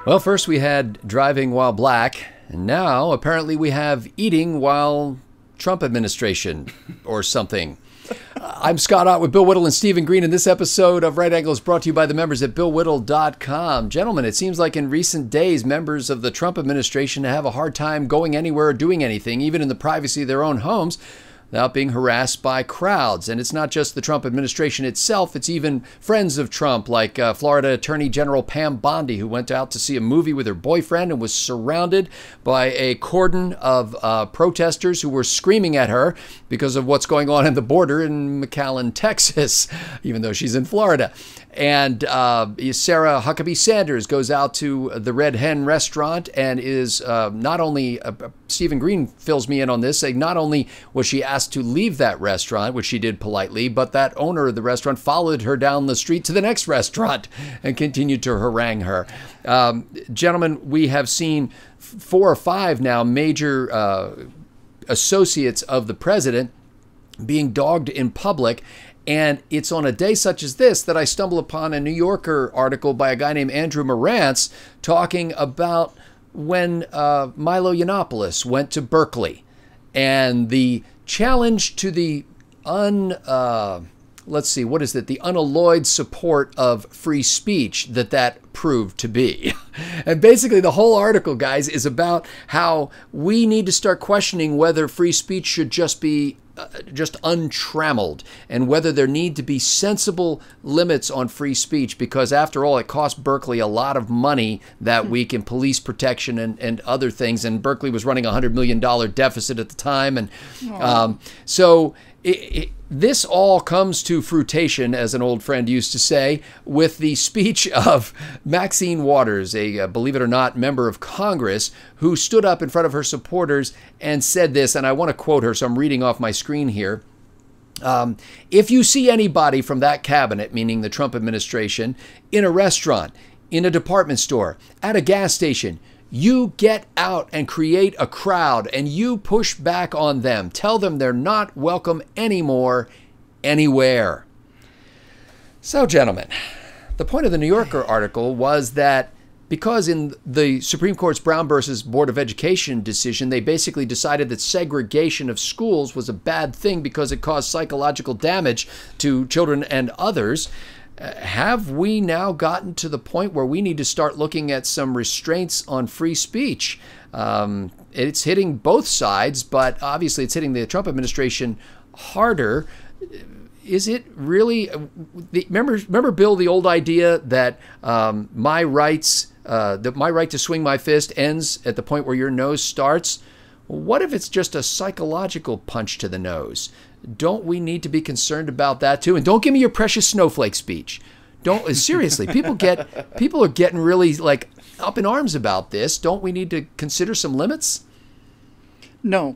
Well, first we had driving while black, and now apparently we have eating while Trump administration or something. I'm Scott Ott with Bill Whittle and Stephen Green, and this episode of Right Angle is brought to you by the members at BillWhittle.com. Gentlemen, it seems like in recent days, members of the Trump administration have a hard time going anywhere or doing anything, even in the privacy of their own homes, without being harassed by crowds. And it's not just the Trump administration itself, it's even friends of Trump, like Florida Attorney General Pam Bondi, who went out to see a movie with her boyfriend and was surrounded by a cordon of protesters who were screaming at her because of what's going on at the border in McAllen, Texas, even though she's in Florida. And Sarah Huckabee Sanders goes out to the Red Hen restaurant and is not only, Stephen Green fills me in on this, saying not only was she asked to leave that restaurant, which she did politely, but that owner of the restaurant followed her down the street to the next restaurant and continued to harangue her. Gentlemen, we have seen 4 or 5 now major associates of the president being dogged in public. And it's on a day such as this that I stumble upon a New Yorker article by a guy named Andrew Marantz talking about when Milo Yiannopoulos went to Berkeley and the challenge to the unalloyed support of free speech that proved to be. And basically the whole article, guys, is about how we need to start questioning whether free speech should just be just untrammeled, and whether there need to be sensible limits on free speech, because after all, it cost Berkeley a lot of money that week in police protection and other things. And Berkeley was running a $100 million deficit at the time. And this all comes to fruition, as an old friend used to say, with the speech of Maxine Waters, a believe it or not, member of Congress, who stood up in front of her supporters and said this, and I want to quote her, so I'm reading off my screen here. If you see anybody from that cabinet, meaning the Trump administration, in a restaurant, in a department store, at a gas station, you get out and create a crowd and you push back on them. Tell them they're not welcome anymore, anywhere. So, gentlemen, the point of the New Yorker article was that because in the Supreme Court's Brown versus Board of Education decision, they basically decided that segregation of schools was a bad thing because it caused psychological damage to children and others. Have we now gotten to the point where we need to start looking at some restraints on free speech? It's hitting both sides, but obviously it's hitting the Trump administration harder. Is it really? Remember, Bill, the old idea that my right to swing my fist ends at the point where your nose starts? What if it's just a psychological punch to the nose? Don't we need to be concerned about that too? And don't give me your precious snowflake speech. Don't, seriously, people are getting really like up in arms about this. Don't we need to consider some limits? No,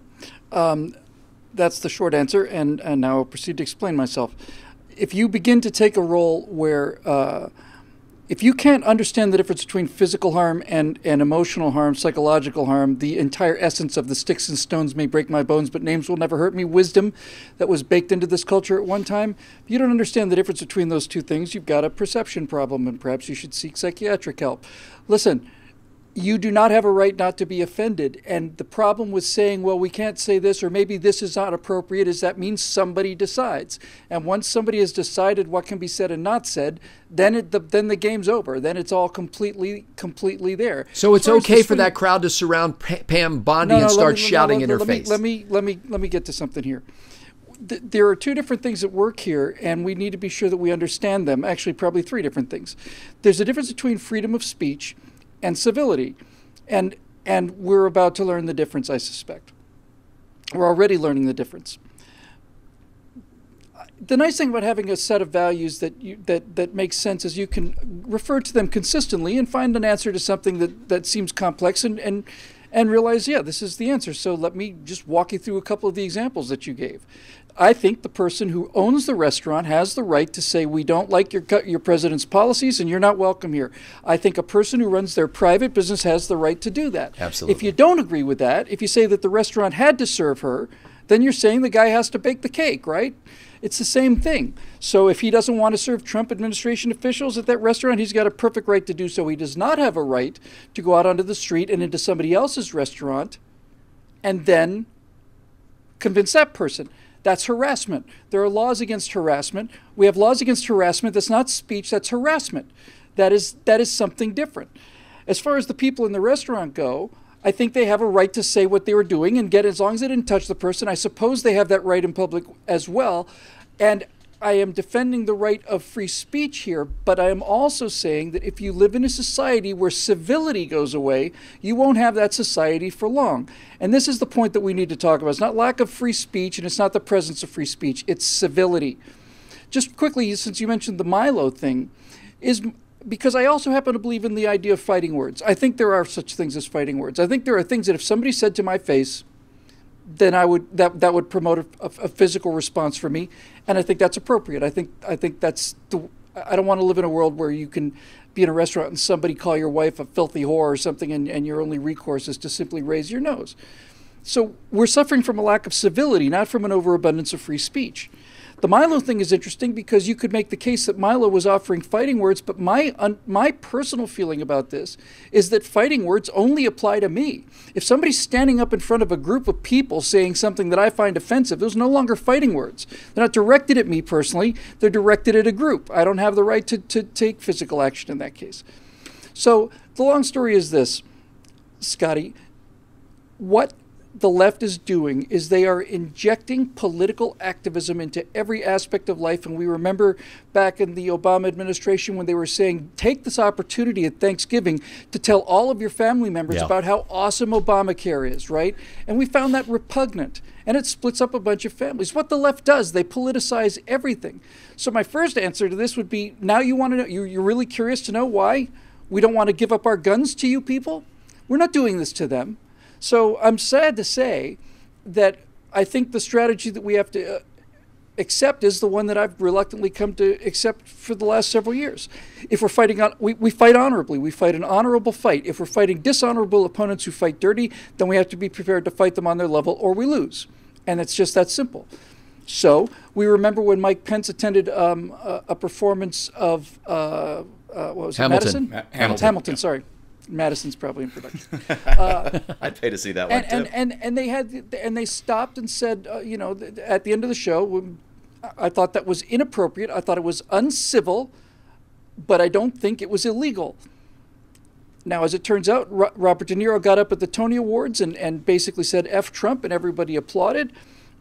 that's the short answer. And now I'll proceed to explain myself. If you begin to take a role where if you can't understand the difference between physical harm and emotional harm, psychological harm, the entire essence of the sticks and stones may break my bones, but names will never hurt me, wisdom that was baked into this culture at one time, if you don't understand the difference between those two things, you've got a perception problem, and perhaps you should seek psychiatric help. Listen, you do not have a right not to be offended. And the problem with saying, well, we can't say this, or maybe this is not appropriate, is that means somebody decides. And once somebody has decided what can be said and not said, then the game's over. Then it's all completely there. So it's okay for that crowd to surround Pam Bondi and start shouting in her face. Let me get to something here. There are 2 different things at work here, and we need to be sure that we understand them. Actually, probably 3 different things. There's a difference between freedom of speech and civility. And we're about to learn the difference, I suspect. We're already learning the difference. The nice thing about having a set of values that makes sense is you can refer to them consistently and find an answer to something that seems complex and realize, yeah, this is the answer. So let me just walk you through a couple of the examples that you gave. I think the person who owns the restaurant has the right to say, we don't like your president's policies and you're not welcome here. I think a person who runs their private business has the right to do that. Absolutely. If you don't agree with that, if you say that the restaurant had to serve her, then you're saying the guy has to bake the cake, right? It's the same thing. So if he doesn't want to serve Trump administration officials at that restaurant, he's got a perfect right to do so. He does not have a right to go out onto the street and into somebody else's restaurant and then convince that person. That's harassment. There are laws against harassment. We have laws against harassment. That's not speech, that's harassment. That is something different. As far as the people in the restaurant go, I think they have a right to say what they were doing and get, as long as they didn't touch the person, I suppose they have that right in public as well. And I am defending the right of free speech here, but I am also saying that if you live in a society where civility goes away, you won't have that society for long. And this is the point that we need to talk about. It's not lack of free speech, and it's not the presence of free speech. It's civility. Just quickly, since you mentioned the Milo thing, is because I also happen to believe in the idea of fighting words. I think there are such things as fighting words. I think there are things that if somebody said to my face, then that would promote a physical response for me, and I think that's appropriate. I think that's I don't want to live in a world where you can be in a restaurant and somebody call your wife a filthy whore or something, and your only recourse is to simply raise your nose. So we're suffering from a lack of civility, not from an overabundance of free speech. The Milo thing is interesting because you could make the case that Milo was offering fighting words, but my personal feeling about this is that fighting words only apply to me. If somebody's standing up in front of a group of people saying something that I find offensive, those are no longer fighting words. They're not directed at me personally, they're directed at a group. I don't have the right to take physical action in that case. So the long story is this, Scotty, what the left is doing is they are injecting political activism into every aspect of life. And we remember back in the Obama administration when they were saying, take this opportunity at Thanksgiving to tell all of your family members about how awesome Obamacare is, right? And we found that repugnant. And it splits up a bunch of families. What the left does, they politicize everything. So my first answer to this would be, now you want to know, you're really curious to know why we don't want to give up our guns to you people? We're not doing this to them. So I'm sad to say that I think the strategy that we have to accept is the one that I've reluctantly come to accept for the last several years. If we're fighting, we fight honorably. We fight an honorable fight. If we're fighting dishonorable opponents who fight dirty, then we have to be prepared to fight them on their level or we lose. And it's just that simple. So we remember when Mike Pence attended a performance of, what was it, Hamilton. Madison? Hamilton, sorry. Madison's probably in production. I'd pay to see that one too. And they stopped and said, at the end of the show, I thought that was inappropriate. I thought it was uncivil, but I don't think it was illegal. Now, as it turns out, Robert De Niro got up at the Tony Awards and basically said F Trump, and everybody applauded.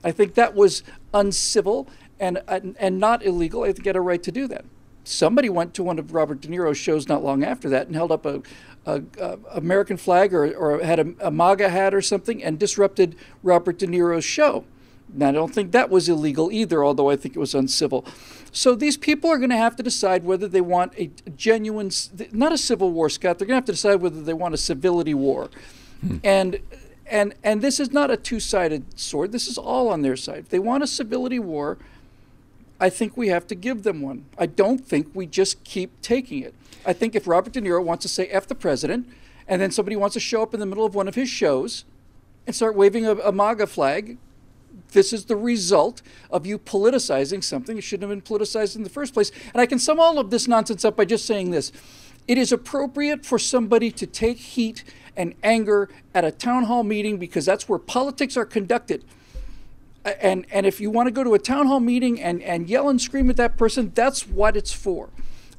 I think that was uncivil and not illegal. I think he had a right to do that. Somebody went to one of Robert De Niro's shows not long after that and held up a American flag or had a MAGA hat or something and disrupted Robert De Niro's show. Now, I don't think that was illegal either, although I think it was uncivil. So these people are going to have to decide whether they want a genuine, not a civil war, Scott. They're going to have to decide whether they want a civility war. And this is not a two-sided sword. This is all on their side. If they want a civility war, I think we have to give them one. I don't think we just keep taking it. I think if Robert De Niro wants to say F the president, and then somebody wants to show up in the middle of one of his shows and start waving a MAGA flag, this is the result of you politicizing something that shouldn't have been politicized in the first place. And I can sum all of this nonsense up by just saying this. It is appropriate for somebody to take heat and anger at a town hall meeting because that's where politics are conducted. And if you want to go to a town hall meeting and yell and scream at that person, that's what it's for.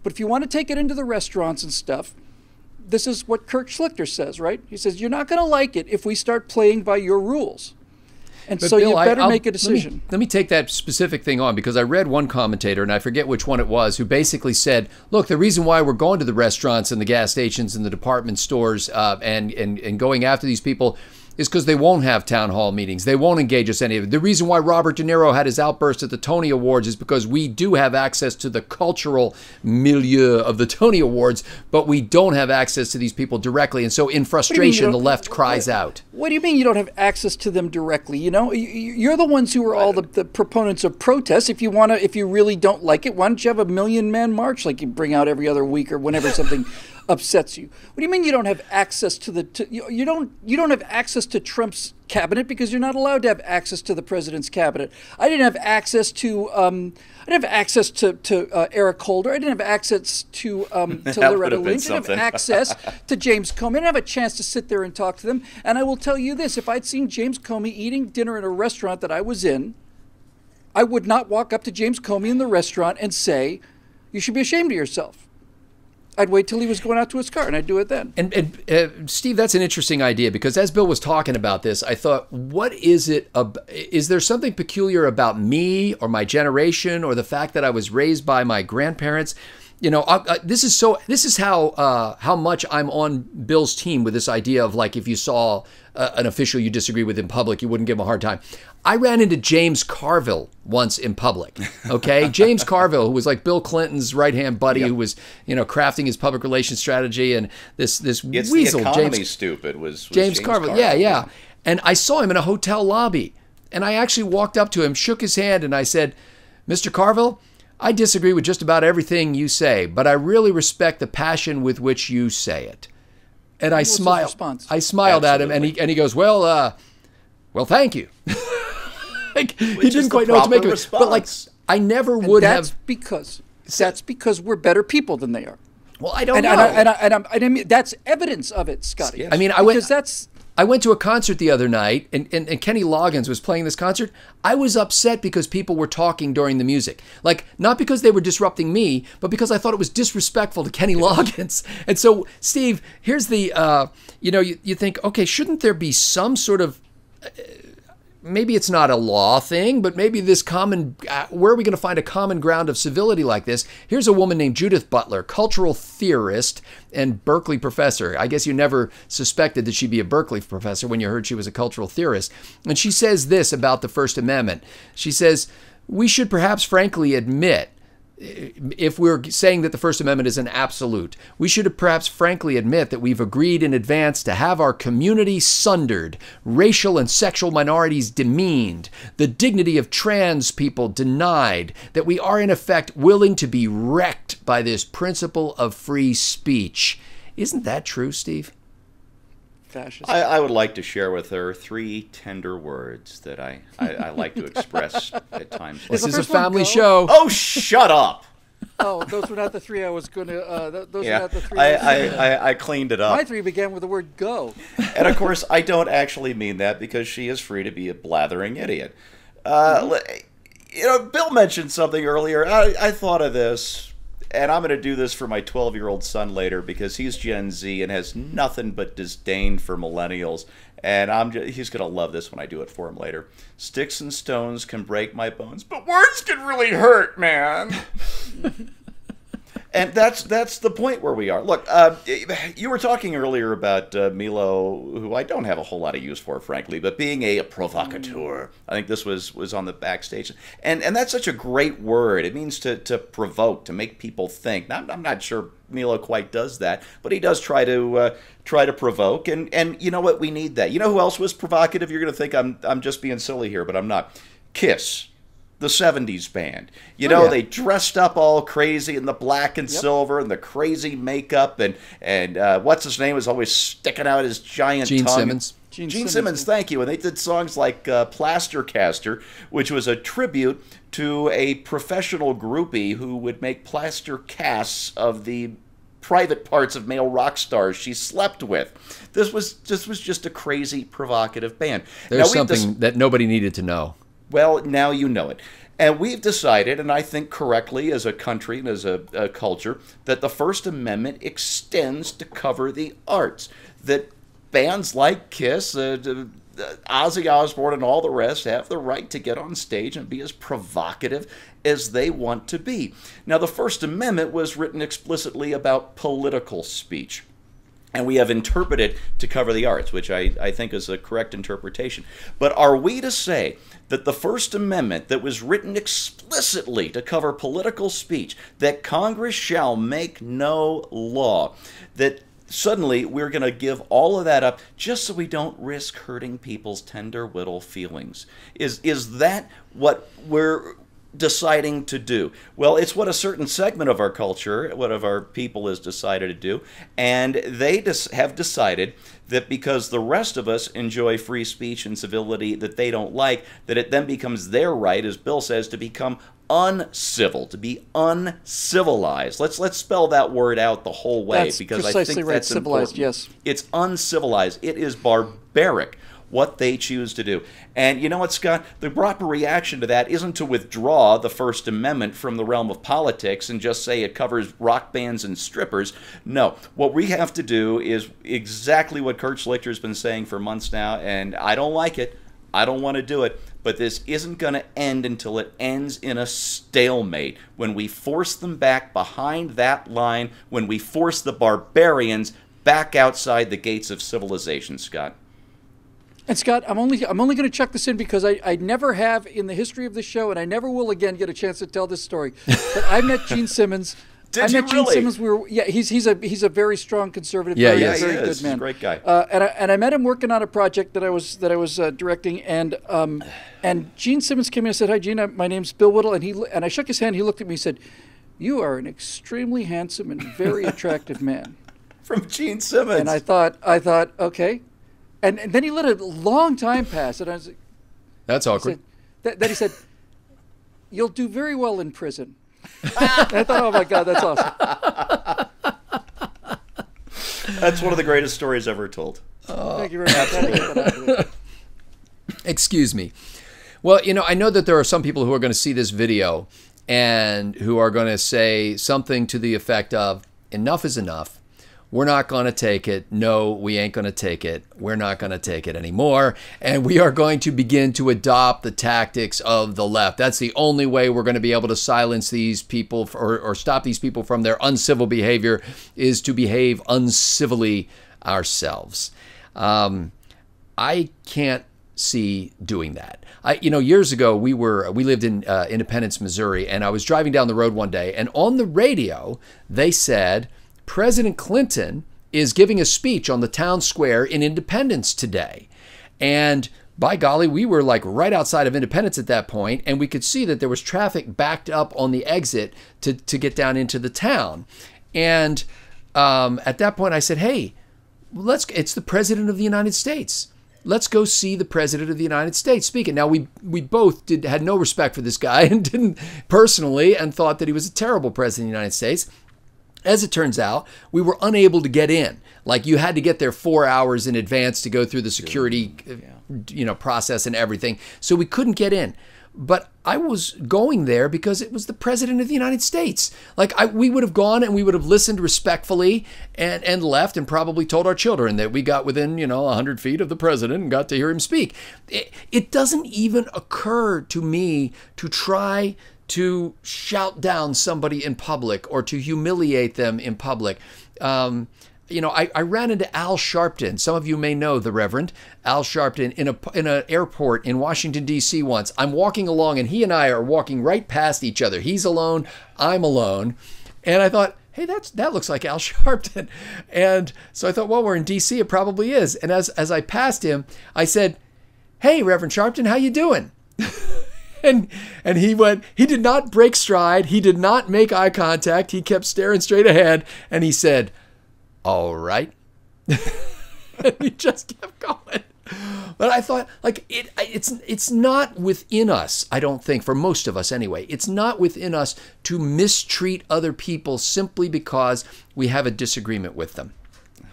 But if you want to take it into the restaurants and stuff, this is what Kirk Schlichter says, right? He says, you're not going to like it if we start playing by your rules. And but so Bill, you better make a decision. Let me take that specific thing on because I read one commentator, and I forget which one it was, who basically said, look, the reason why we're going to the restaurants and the gas stations and the department stores and going after these people is because they won't have town hall meetings. They won't engage us any of it. The reason why Robert De Niro had his outburst at the Tony Awards is because we do have access to the cultural milieu of the Tony Awards, but we don't have access to these people directly. And so in frustration, the left cries out. What do you mean you don't have access to them directly? You know, you're the ones who are all the proponents of protests. If you really don't like it, why don't you have a 1 million man march like you bring out every other week or whenever something upsets you? What do you mean you don't have access to you don't have access to Trump's cabinet because you're not allowed to have access to the president's cabinet. I didn't have access to Eric Holder. I didn't have access to Loretta Lynch. I didn't have access to James Comey. I didn't have a chance to sit there and talk to them. And I will tell you this: if I'd seen James Comey eating dinner in a restaurant that I was in, I would not walk up to James Comey in the restaurant and say, "You should be ashamed of yourself." I'd wait till he was going out to his car, and I'd do it then. And Steve, that's an interesting idea, because as Bill was talking about this, I thought, what is it? Is there something peculiar about me or my generation or the fact that I was raised by my grandparents? You know, this is how much I'm on Bill's team with this idea of, like, if you saw an official you disagree with in public, you wouldn't give him a hard time. I ran into James Carville once in public. Okay, James Carville, who was like Bill Clinton's right-hand buddy, who was, you know, crafting his public relations strategy, and this weasel, the economy James, stupid was James Carville. Yeah. And I saw him in a hotel lobby, and I actually walked up to him, shook his hand, and I said, "Mr. Carville, I disagree with just about everything you say, but I really respect the passion with which you say it." And I smiled. I smiled at him, and he goes, "Well, thank you." Like, he didn't quite know what to make of it. But, like, I never would have. That's because we're better people than they are. Well, I don't know. And I mean, that's evidence of it, Scotty. Yes. I mean, I went to a concert the other night, and Kenny Loggins was playing this concert. I was upset because people were talking during the music. Like, not because they were disrupting me, but because I thought it was disrespectful to Kenny Loggins. And so, Steve, here's the, you think, okay, shouldn't there be some sort of, maybe it's not a law thing, but maybe this common, where are we going to find a common ground of civility like this? Here's a woman named Judith Butler, cultural theorist and Berkeley professor. I guess you never suspected that she'd be a Berkeley professor when you heard she was a cultural theorist. And she says this about the First Amendment. She says, "We should perhaps frankly admit, if we're saying that the First Amendment is an absolute, we should perhaps frankly admit that we've agreed in advance to have our community sundered, racial and sexual minorities demeaned, the dignity of trans people denied, that we are in effect willing to be wrecked by this principle of free speech." Isn't that true, Steve? Fascist. I would like to share with her 3 tender words that I like to express at times. This is a family show. Oh, shut up! Oh, those were not the 3 I was going to. Those were not the 3. I cleaned it up. My 3 began with the word "go." And of course, I don't actually mean that, because she is free to be a blathering idiot. Bill mentioned something earlier. I thought of this. And I'm going to do this for my 12-year-old son later, because he's Gen Z and has nothing but disdain for millennials. And he's going to love this when I do it for him later. "Sticks and stones can break my bones, but words can really hurt, man." And that's the point where we are. Look, you were talking earlier about Milo, who I don't have a whole lot of use for, frankly, but being a provocateur. I think this was on the backstage. And that's such a great word. It means to provoke, to make people think. Now, I'm not sure Milo quite does that, but he does try to provoke. And you know what? We need that. You know who else was provocative? You're going to think I'm just being silly here, but I'm not. Kiss. The 70s band. They dressed up all crazy in the black and silver and the crazy makeup, and what's his name was always sticking out his giant Gene tongue. Simmons. Gene Simmons, thank you. And they did songs like Plaster Caster, which was a tribute to a professional groupie who would make plaster casts of the private parts of male rock stars she slept with. This was just a crazy, provocative band. There's something that nobody needed to know. Well, now you know it. And we've decided, and I think correctly as a country and as a culture, that the First Amendment extends to cover the arts. That bands like Kiss, Ozzy Osbourne, and all the rest have the right to get on stage and be as provocative as they want to be. Now, the First Amendment was written explicitly about political speech. And we have interpreted to cover the arts, which I think is a correct interpretation. But are we to say that the First Amendment that was written explicitly to cover political speech, that Congress shall make no law, that suddenly we're going to give all of that up just so we don't risk hurting people's tender little feelings? Is that what we're deciding to do? Well, it's what a certain segment of our culture, what of our people has decided to do. And they have decided that because the rest of us enjoy free speech and civility that they don't like, that it then becomes their right, as Bill says, to become uncivil, to be uncivilized. Let's spell that word out the whole way, that's because I precisely think right. that's Civilized, important. yes. It's uncivilized. It is barbaric what they choose to do. And you know what, Scott? The proper reaction to that isn't to withdraw the First Amendment from the realm of politics and just say it covers rock bands and strippers. No. What we have to do is exactly what Kurt Schlichter's been saying for months now, and I don't like it. I don't want to do it. But this isn't going to end until it ends in a stalemate. When we force them back behind that line, when we force the barbarians back outside the gates of civilization, Scott. And Scott, I'm only going to check this in because I never have in the history of the show, and I never will again get a chance to tell this story. But I met Gene Simmons. Did you really? Gene Simmons. He's a very strong conservative. Yeah, very, he is. very good He's man. a great guy. And I met him working on a project that I was directing, and Gene Simmons came in and said, "Hi, Gene. My name's Bill Whittle," and I shook his hand. He looked at me and said, "You are an extremely handsome and very attractive man." From Gene Simmons. And I thought, okay. And then he let a long time pass, and I was like, That's awkward. then he said, "You'll do very well in prison." And I thought, oh my God, that's awesome. That's one of the greatest stories ever told. Thank you very much. Excuse me. Well, I know that there are some people who are going to see this video and who are going to say something to the effect of, enough is enough. We're not going to take it. No, we ain't going to take it. We're not going to take it anymore. And we are going to begin to adopt the tactics of the left. That's the only way we're going to be able to silence these people or stop these people from their uncivil behavior, is to behave uncivilly ourselves. I can't see doing that. Years ago, we lived in Independence, Missouri, and I was driving down the road one day, and on the radio, they said, President Clinton is giving a speech on the town square in Independence today. And by golly, we were like right outside of Independence at that point, and we could see that there was traffic backed up on the exit to get down into the town. And at that point, I said, hey, it's the President of the United States. Let's go see the President of the United States speaking. Now, we both had no respect for this guy and didn't personally, and thought that he was a terrible President of the United States. As it turns out, we were unable to get in. Like, you had to get there 4 hours in advance to go through the security, process and everything. So we couldn't get in. But I was going there because it was the President of the United States. We would have gone and we would have listened respectfully and left and probably told our children that we got within, 100 feet of the President and got to hear him speak. It doesn't even occur to me to try to shout down somebody in public or to humiliate them in public. I ran into Al Sharpton. Some of you may know the Reverend Al Sharpton in an airport in Washington, D.C. once. I'm walking along, and he and I are walking right past each other. He's alone, I'm alone. And I thought, hey, that looks like Al Sharpton. And so I thought, well, we're in D.C., it probably is. And as I passed him, I said, hey, Reverend Sharpton, how you doing? And he did not break stride. He did not make eye contact. He kept staring straight ahead. And he said, all right. And he just kept going. But I thought, it's not within us, I don't think, for most of us anyway. It's not within us to mistreat other people simply because we have a disagreement with them.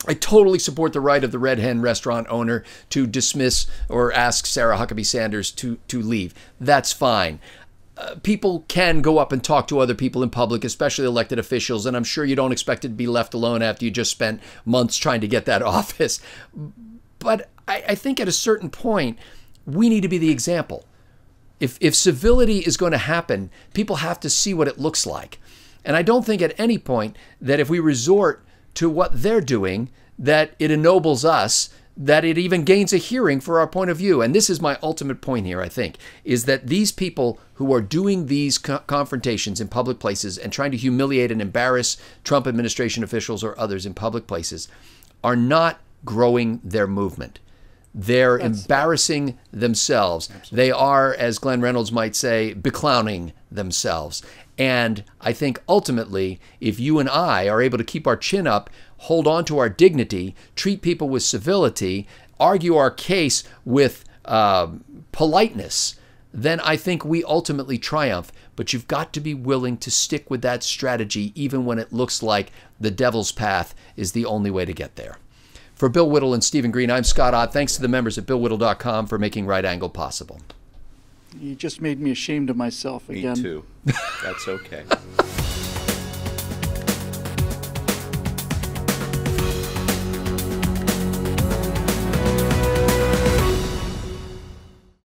I totally support the right of the Red Hen restaurant owner to dismiss or ask Sarah Huckabee Sanders to leave. That's fine. People can go up and talk to other people in public, especially elected officials, and I'm sure you don't expect it to be left alone after you just spent months trying to get that office. But I think at a certain point, we need to be the example. If civility is going to happen, people have to see what it looks like. And I don't think at any point that if we resort to what they're doing, that it ennobles us, that it even gains a hearing for our point of view. And this is my ultimate point here, I think, is that these people who are doing these confrontations in public places and trying to humiliate and embarrass Trump administration officials or others in public places are not growing their movement. They're embarrassing themselves. They are, as Glenn Reynolds might say, beclowning themselves. And I think ultimately, if you and I are able to keep our chin up, hold on to our dignity, treat people with civility, argue our case with politeness, then I think we ultimately triumph. But you've got to be willing to stick with that strategy even when it looks like the devil's path is the only way to get there. For Bill Whittle and Stephen Green, I'm Scott Ott. Thanks to the members at BillWhittle.com for making Right Angle possible. You just made me ashamed of myself again. Me too. That's okay.